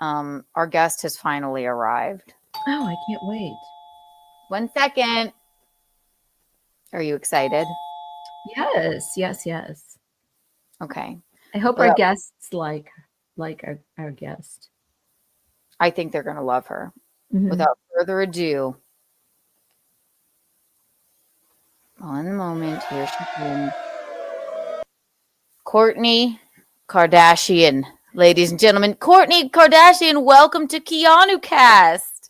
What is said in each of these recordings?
our guest has finally arrived. Oh, I can't wait. 1 second. Are you excited? Yes, yes, yes. Okay. I hope our Well, guests like our guest. I think they're going to love her. Mm-hmm. Without further ado, 1 moment. Here she comes. Kourtney Kardashian. Ladies and gentlemen, Kourtney Kardashian, welcome to KeanuCast.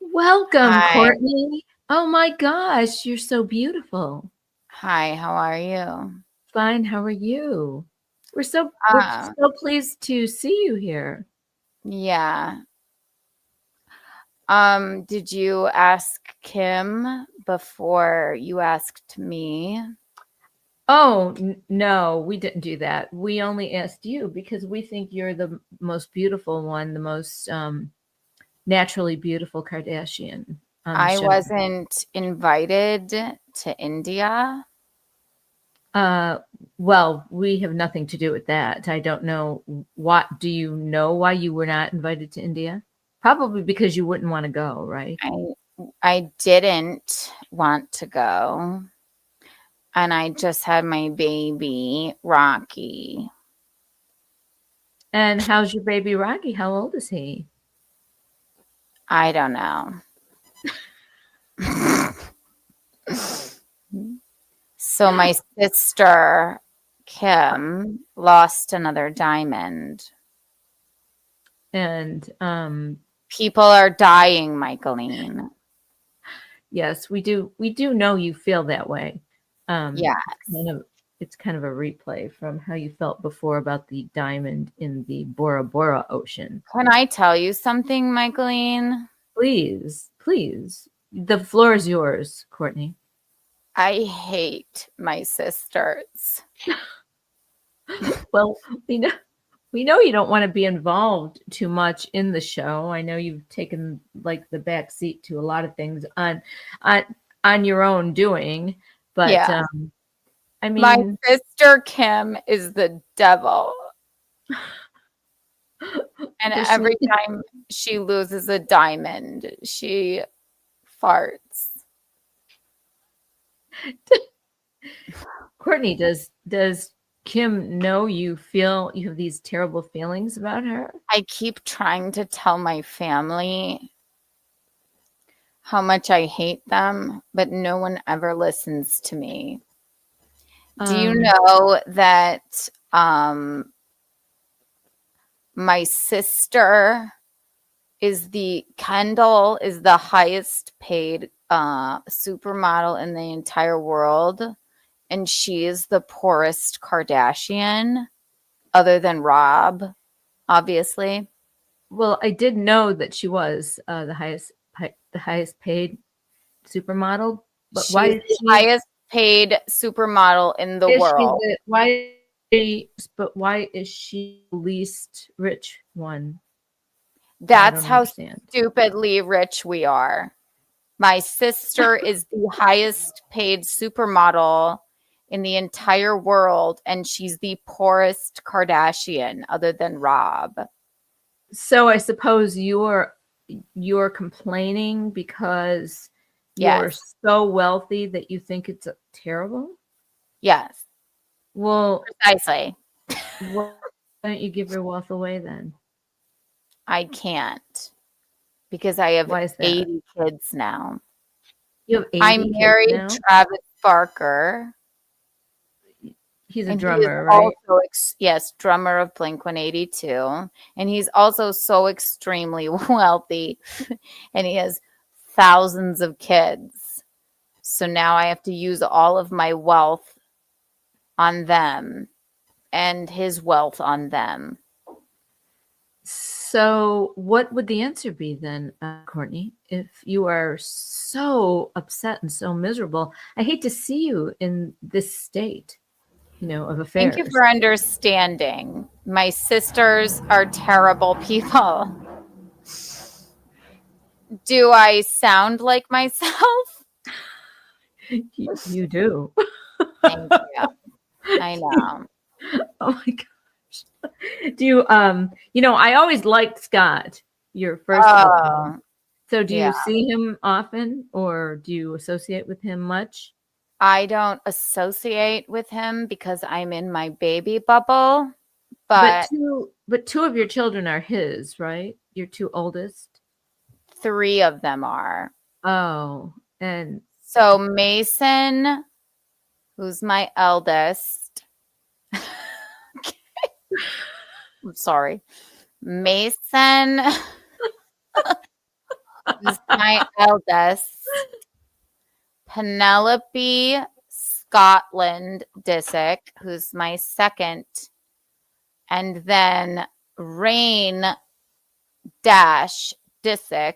Welcome, Hi. Kourtney. Oh my gosh, you're so beautiful. Hi, how are you? Fine, how are you? We're Ah, so pleased to see you here. yeah. Did you ask Kim before you asked me? Oh, no, we didn't do that. We only asked you because we think you're the most beautiful one, the most naturally beautiful Kardashian on the I show. wasn't invited to India. Uh, well, we have nothing to do with that. I don't know what. Do you know why you were not invited to India? Probably because you wouldn't want to go, right? I didn't want to go, and I just had my baby, Rocky. And how's your baby Rocky? How old is he? I don't know. So my sister, Kim, lost another diamond. And People are dying, Michaeline. yes, we do know you feel that way. Yeah. It's kind of a replay from how you felt before about the diamond in the Bora Bora Ocean. Can I tell you something, Michaeline? Please, please. The floor is yours, Kourtney. I hate my sisters. Well, we know you don't want to be involved too much in the show. I know you've taken like the back seat to a lot of things on on your own doing, but Yeah. I My mean, sister Kim is the devil. And does she? every time she loses a diamond, she farts. Kourtney, does Kim know you feel you have these terrible feelings about her? I keep trying to tell my family how much I hate them, but no one ever listens to me. Do you Um, know that my sister Kendall is the highest paid supermodel in the entire world, and she is the poorest Kardashian other than Rob, obviously. well, I did know that she was the highest paid supermodel, but She's the highest paid supermodel in the world. why is she the least rich one? I That's don't how understand. stupidly rich we are. My sister is the highest paid supermodel in the entire world, and she's the poorest Kardashian other than Rob. So I suppose you're complaining because you're Yes. so wealthy that you think it's terrible? Yes. Well, Precisely. why don't you give your wealth away then? I can't because I have Why is that? 80 kids now. You have I 80 kids married now? Travis Barker, He's a and he is drummer, right? also, yes, drummer of Blink 182. And he's also so extremely wealthy, and he has thousands of kids. So now I have to use all of my wealth on them and his wealth on them. So, what would the answer be then, Kourtney, if you are so upset and so miserable? I hate to see you in this state, of Thank you affairs. for understanding. My sisters are terrible people. Do I sound like myself? You do. Thank you. I know. Oh my gosh. Do you, I always liked Scott, your first Oh, husband. So do yeah. you see him often or do you associate with him much? I don't associate with him because I'm in my baby bubble, But but two of your children are his, right? Your two oldest? 3 of them are. Oh, and So Mason, who's my eldest, I'm sorry. Mason is my eldest. Penelope Scotland Disick, who's my second. And then Rain Dash Disick.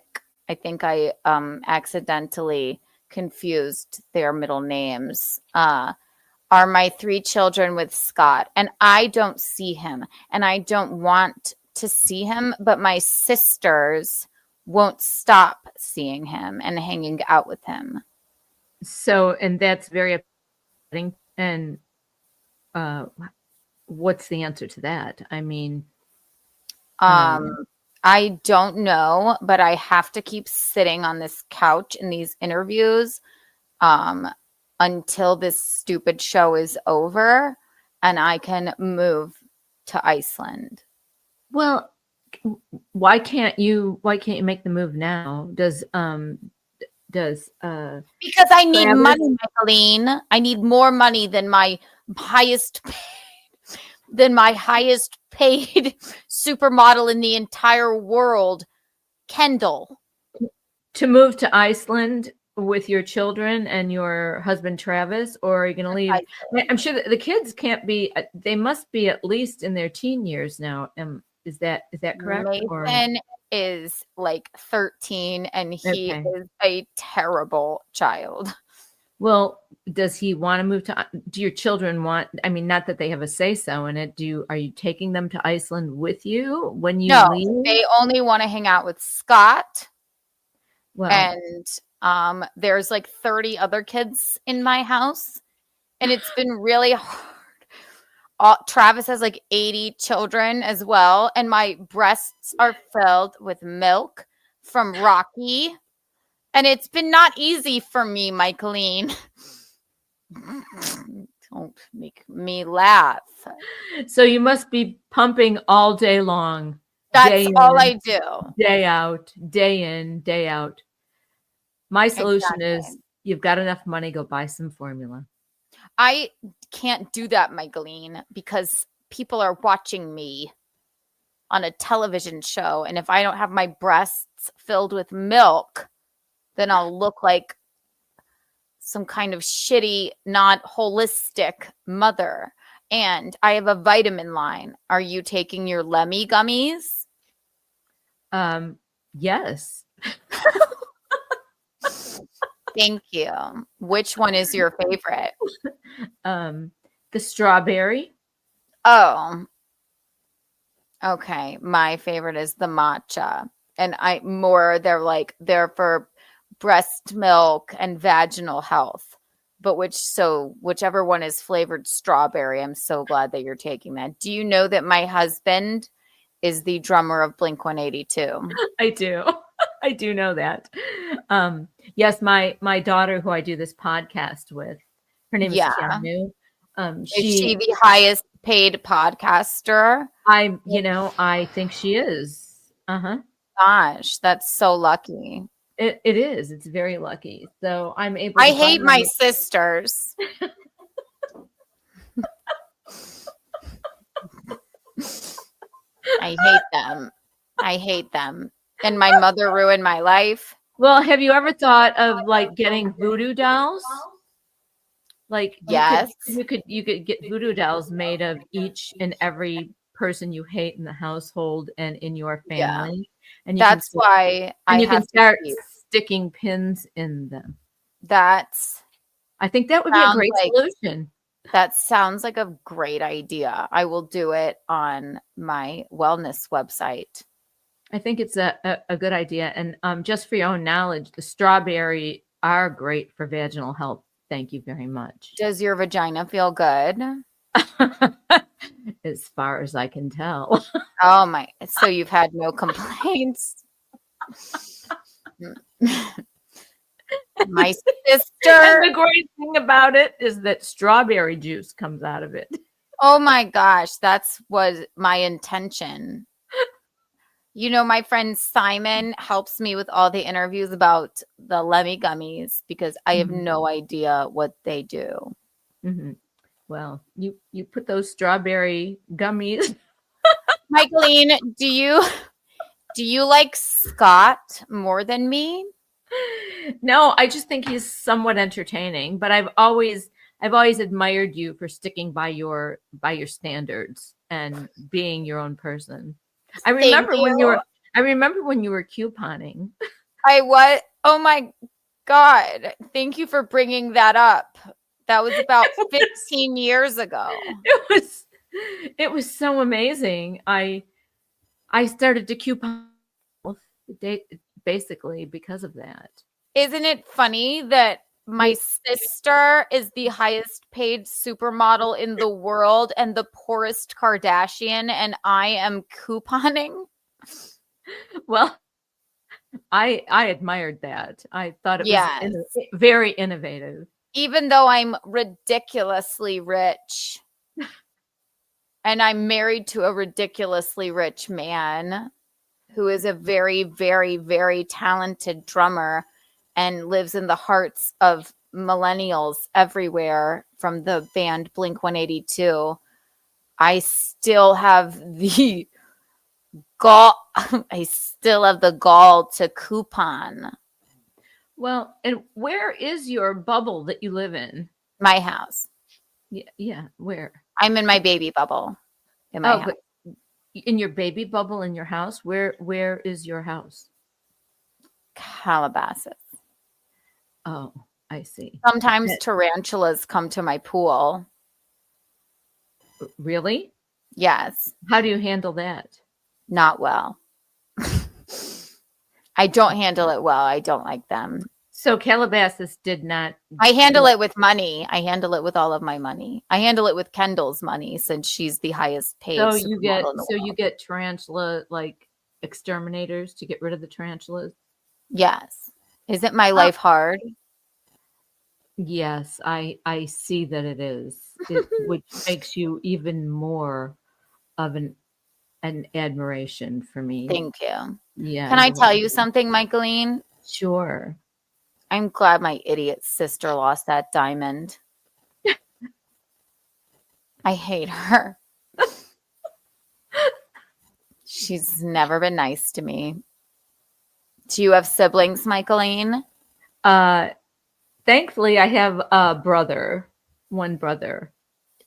I think I accidentally confused their middle names. Are my 3 children with Scott. And I don't see him. And I don't want to see him. But my sisters won't stop seeing him and hanging out with him. and that's very upsetting. And uh, what's the answer to that? I mean, I don't know, but I have to keep sitting on this couch in these interviews until this stupid show is over and I can move to Iceland. well, why can't you make the move now? Does Because I need Travis- money, Michaeline. I need more money than my highest paid supermodel in the entire world, Kendall. to move to Iceland with your children and your husband Travis, or are you going to leave? I'm sure that the kids can't be. They must be at least in their teen years now. Is that correct? Mason is like 13 and he Okay. is a terrible child. Well, does he want to move to? Do your children want? I mean, not that they have a say so in it. Are you taking them to Iceland with you when you leave? They only want to hang out with Scott. Well, and there's like 30 other kids in my house, and it's been really hard. Travis has like 80 children as well, and my breasts are filled with milk from Rocky, and it's been not easy for me, Michaeline. Don't make me laugh. so you must be pumping all day long. That's all I do. Day out, day in, day out. My solution is you've got enough money, go buy some formula. I can't do that, Michaeline, because people are watching me on a television show. And if I don't have my breasts filled with milk, then I'll look like some kind of shitty, not holistic mother. And I have a vitamin line. Are you taking your Lemmy gummies? Yes. Thank you. Which one is your favorite? The strawberry. Oh, okay. My favorite is the matcha. And they're for breast milk and vaginal health. But whichever one is flavored strawberry, I'm so glad that you're taking that. Do you know that my husband is the drummer of Blink-182? I do. I do know that. Yes, my daughter, who I do this podcast with, her name is Keanu. Is she the highest paid podcaster? I think she is. Gosh, that's so lucky. It is. It's very lucky. So I'm able. I hate my sisters. I hate them. And my mother ruined my life. Well, have you ever thought of like getting voodoo dolls? Like, yes, you could get voodoo dolls made of each and every person you hate in the household and in your family. And that's why you can start sticking pins in them. I think that would be a great solution. That sounds like a great idea. I will do it on my wellness website. I think it's a good idea. And just for your own knowledge, the strawberry are great for vaginal health. Thank you very much. Does your vagina feel good? as far as I can tell. Oh my, so you've had no complaints. My And sister, the great thing about it is that strawberry juice comes out of it. oh my gosh, that's was my intention. You know, my friend Simon helps me with all the interviews about the Lemmy gummies because I have Mhm. no idea what they do. Mhm. Well, you put those strawberry gummies. Michaeline, do you like Scott more than me? No, I just think he's somewhat entertaining, but I've always admired you for sticking by your standards and being your own person. I Thank remember when you you. were I remember when you were couponing. I was, oh my God. Thank you for bringing that up. That was about 15 years ago. It was it was so amazing. I started to coupon basically because of that. Isn't it funny that my Well, sister is the highest paid supermodel in the world and the poorest Kardashian, and I am couponing? well, I admired that. I thought it was Yes. very innovative. Even though I'm ridiculously rich and I'm married to a ridiculously rich man who is a very, very, very talented drummer and lives in the hearts of millennials everywhere from the band Blink 182. I still have the gall. I still have the gall to coupon Well, and where is your bubble that you live in? my house. Yeah, yeah, where? I'm in my baby bubble in my Oh, house. but in your baby bubble in your house, where is your house? Calabasas. Oh, I see. Sometimes That- tarantulas come to my pool. Really? Yes, How do you handle that? not well. I don't handle it well. I don't like them. So Calabasas did not. I handle it with money. I handle it with all of my money. I handle it with Kendall's money since she's the highest paid So supermodel in the you world. get tarantula like exterminators to get rid of the tarantulas. Yes. Isn't my Oh, life hard? yes, I see that it is. Which makes you even more of an admiration for me. Thank you. Yeah, Can I you're tell you welcome. something, Michaeline? Sure. I'm glad my idiot sister lost that diamond. I hate her. She's never been nice to me. Do you have siblings, Michaeline? Uh, Thankfully, I have a brother, one brother.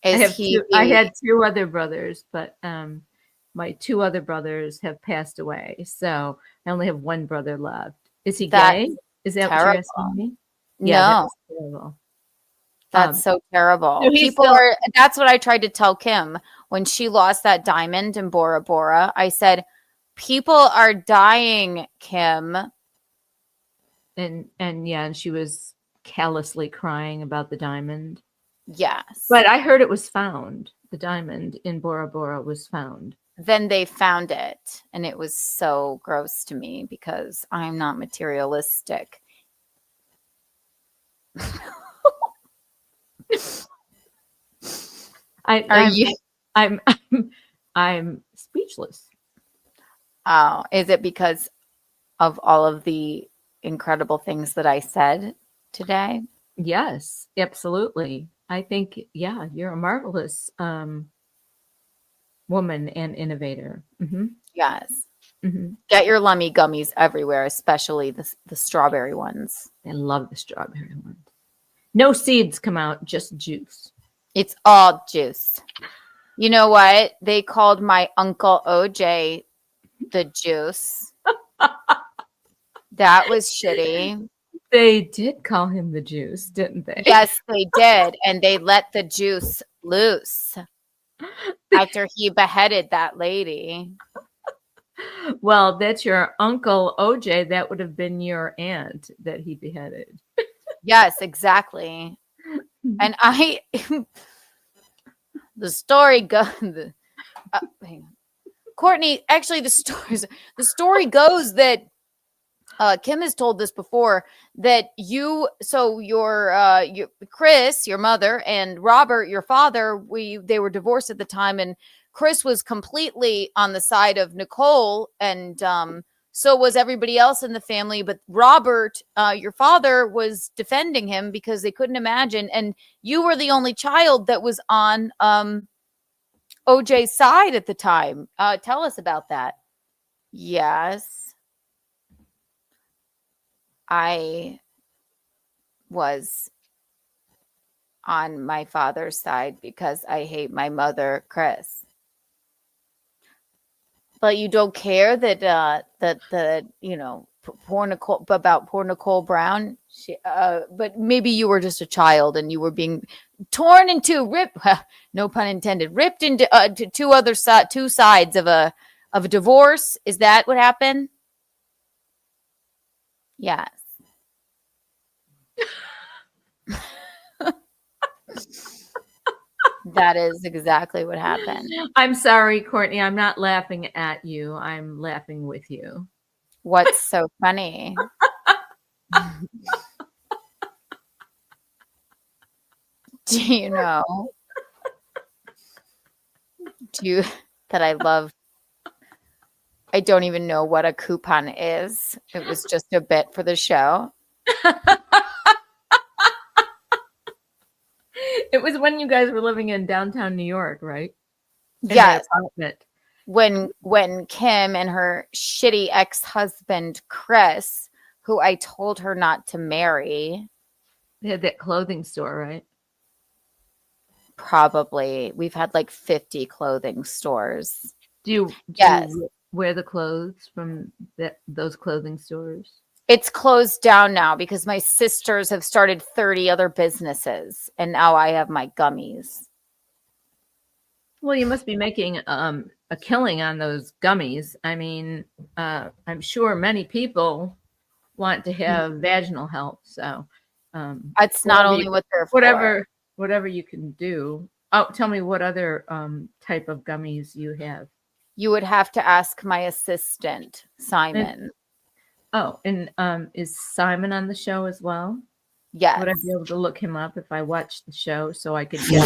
Is he I the had two other brothers, but my two other brothers have passed away. So I only have one brother left. Is he that's gay? Is that what you're terrible? asking me? Yeah, that No. was terrible. That's so terrible. So he's People still are, that's what I tried to tell Kim when she lost that diamond in Bora Bora. I said, people are dying, Kim. and yeah, and she was callously crying about the diamond. Yes. But I heard it was found. The diamond in Bora Bora was found. Then they found it, and it was so gross to me because I'm not materialistic. I, Are I'm, you? I'm speechless. Oh, is it because of all of the incredible things that I said today? Yes, absolutely. I think, yeah, you're a marvelous woman and innovator. Yes. Hmm. Get your Lummy gummies everywhere, especially the strawberry ones. I love the strawberry ones. No seeds come out, just juice. It's all juice. You know what? They called my uncle OJ the juice. That was shitty. They did call him the juice, didn't they? Yes, they did. And they let the juice loose after he beheaded that lady. Well, that's your uncle OJ. That would have been your aunt that he beheaded. Yes, exactly. And The story goes. Hang on. Kourtney, actually, the story goes that Kim has told this before, that your Chris, your mother, and Robert, your father, they were divorced at the time, and Chris was completely on the side of Nicole, and so was everybody else in the family. But Robert, your father, was defending him because they couldn't imagine, and you were the only child that was on OJ's side at the time. Tell us about that. Yes, I was on my father's side because I hate my mother, Chris. But you don't care that poor Nicole Brown. But maybe you were just a child and you were being torn into, no pun intended, ripped into to two sides of a divorce. Is that what happened? Yes. That is exactly what happened. I'm sorry, Kourtney. I'm not laughing at you. I'm laughing with you. What's so funny? Do you know? That I love? I don't even know what a coupon is. It was just a bit for the show. It was when you guys were living in downtown New York, right? Yes. Apartment. When Kim and her shitty ex-husband Chris, who I told her not to marry. They had that clothing store, right? Probably. We've had like 50 clothing stores. Do you wear the clothes from those clothing stores? It's closed down now because my sisters have started 30 other businesses, and now I have my gummies. Well, you must be making a killing on those gummies. I mean, I'm sure many people want to have vaginal health, so it's not only what they're for. Whatever you can do. Oh, tell me what other type of gummies you have. You would have to ask my assistant, Simon. And is Simon on the show as well? Yes. Would I be able to look him up if I watched the show so I could get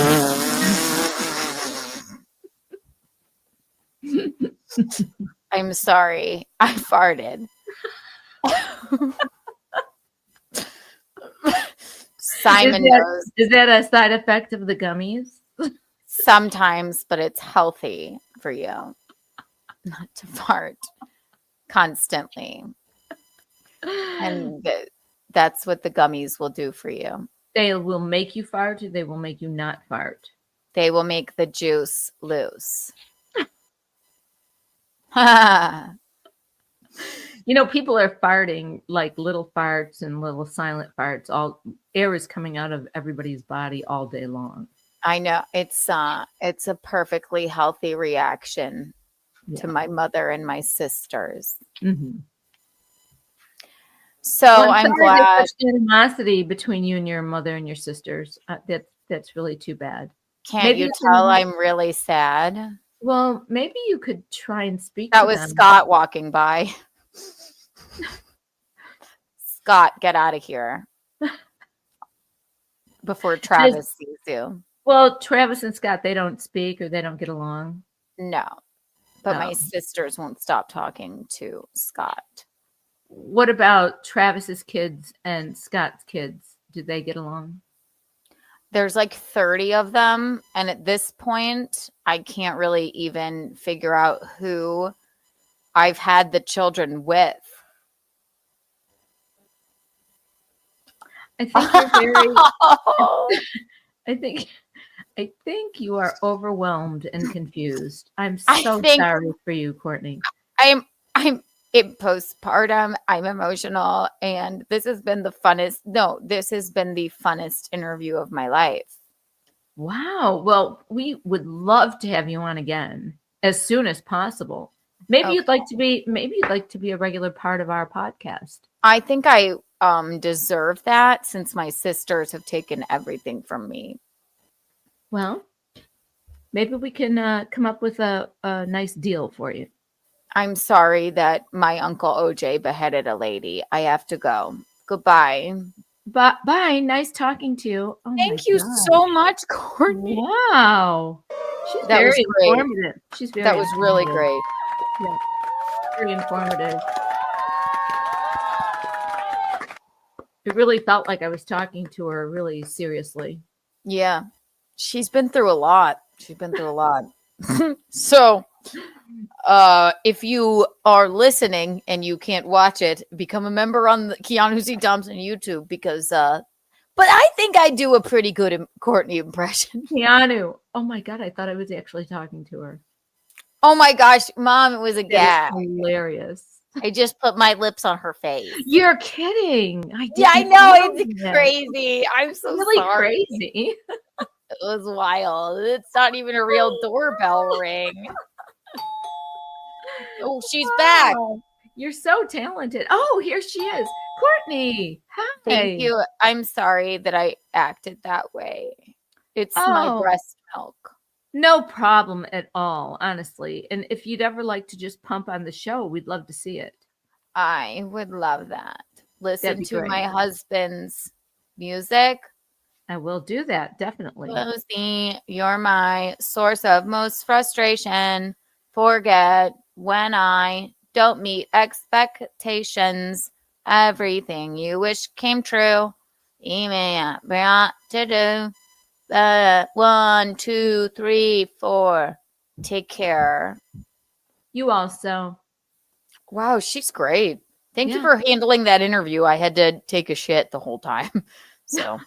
I'm sorry. I farted. Simon knows. Is that a side effect of the gummies? Sometimes, but it's healthy for you not to fart constantly. And that's what the gummies will do for you. They will make you fart, or they will make you not fart? They will make the juice loose. People are farting like little farts and little silent farts. All air is coming out of everybody's body all day long. I know. It's a perfectly healthy reaction to my mother and my sisters. Mm-hmm. So I'm glad. There's animosity between you and your mother and your sisters. That's really too bad. Can't you tell I'm really sad? Well, maybe you could try and speak. That was Scott walking by. Scott, get out of here before Travis sees you. Well, Travis and Scott, they don't speak or they don't get along. No, but my sisters won't stop talking to Scott. What about Travis's kids and Scott's kids? Do they get along? There's like 30 of them. And at this point, I can't really even figure out who I've had the children with. I think you're very. I think you are overwhelmed and confused. I'm so sorry for you, Kourtney. I'm in postpartum. I'm emotional, and this has been the funnest. No, this has been the funnest interview of my life. Wow. Well, we would love to have you on again as soon as possible. Maybe you'd like to be a regular part of our podcast. I think I deserve that since my sisters have taken everything from me. Well, Maybe we can come up with a nice deal for you. I'm sorry that my Uncle OJ beheaded a lady. I have to go. Goodbye. But bye. Nice talking to you. Oh my Thank you gosh. so much, Kourtney. Wow. She's That was very great. informative. She's very That was really informative. great. Yeah, very informative. It really felt like I was talking to her really seriously. Yeah. She's been through a lot. She's been through a lot. So, if you are listening and you can't watch it, become a member on the Keanu C. Thompson YouTube because but I think I do a pretty good Kourtney impression. Keanu. Oh my God, I thought I was actually talking to her. Oh my gosh, Mom, it was a That is gag. hilarious. I just put my lips on her face. You're kidding. Yeah, I know it's crazy. I'm so Really sorry. crazy. It was wild. It's not even a real doorbell ring. Oh, she's back. Wow. You're so talented. Oh, here she is. Kourtney. Hi. Thank you. I'm sorry that I acted that way. It's my Oh, breast milk. no problem at all, honestly. And if you'd ever like to just pump on the show, we'd love to see it. I would love that. Listen be to great. my husband's music. I will do that, definitely. Lucy, you're my source of most frustration. Forget when I don't meet expectations. Everything you wish came true. Email brought to do. 1, 2, 3, 4. Take care. You also. Wow, she's great. Thank you Yeah. for handling that interview. I had to take a shit the whole time. So